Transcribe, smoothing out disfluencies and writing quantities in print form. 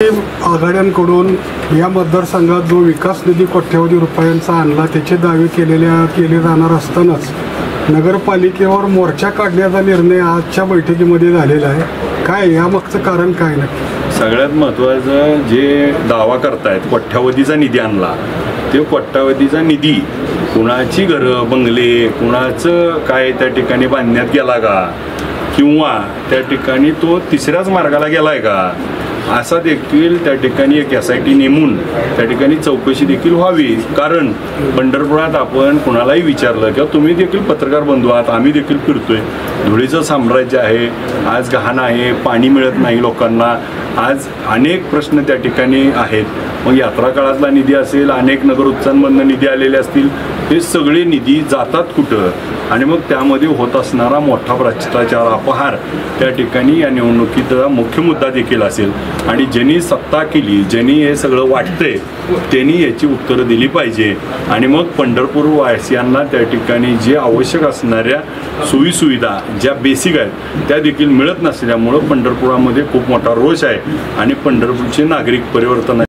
आघाड्यांकडून या मतदारसंघात जो विकास निधी कोट्यवधी रुपयांचा आणला त्याचे दावे केले जाणार असतानाच नगरपालिकेवर मोर्चा काढण्याचा निर्णय आजच्या बैठकीमध्ये झालेला आहे। काय यामागचं कारण काय नक्की? सगळ्यात महत्त्वाचं जे दावा करतायत कोट्यवधीचा निधी आणला, ते कोट्यवधीचा निधी कुणाची घरं बंगले कुणाचं काय त्या ठिकाणी बांधण्यात गेला का, किंवा त्या ठिकाणी तो तिसऱ्याच मार्गाला गेलाय का, असा देखील त्या ठिकाणी एक SIT नेमून त्या ठिकाणी चौकशी देखील व्हावी। कारण पंढरपुरात आपण कुणालाही विचारलं किंवा तुम्ही देखील पत्रकार बंधू आहात, आम्ही देखील फिरतोय, धुळीचं साम्राज्य आहे, आज गहाण आहे, पाणी मिळत नाही लोकांना, आज अनेक प्रश्न त्या ठिकाणी आहेत। मग यात्रा काळातला निधी असेल, अनेक नगर उत्सवांमधून निधी आलेले असतील, हे सगळे निधी जातात कुठं, आणि मग त्यामध्ये होत असणारा मोठा भ्रष्टाचार अपहार त्या ठिकाणी या निवडणुकीचा मुख्य मुद्दा देखील असेल। आणि ज्यांनी सत्ता केली, ज्यांनी हे सगळं वाटतंय, त्यांनी याची उत्तरं दिली पाहिजे। आणि मग पंढरपूर वासियांना त्या ठिकाणी जे आवश्यक असणाऱ्या सोयीसुविधा ज्या बेसिक आहेत त्या देखील मिळत नसल्यामुळं पंढरपुरामध्ये खूप मोठा रोष आहे आणि पंढरपूरचे नागरिक परिवर्तन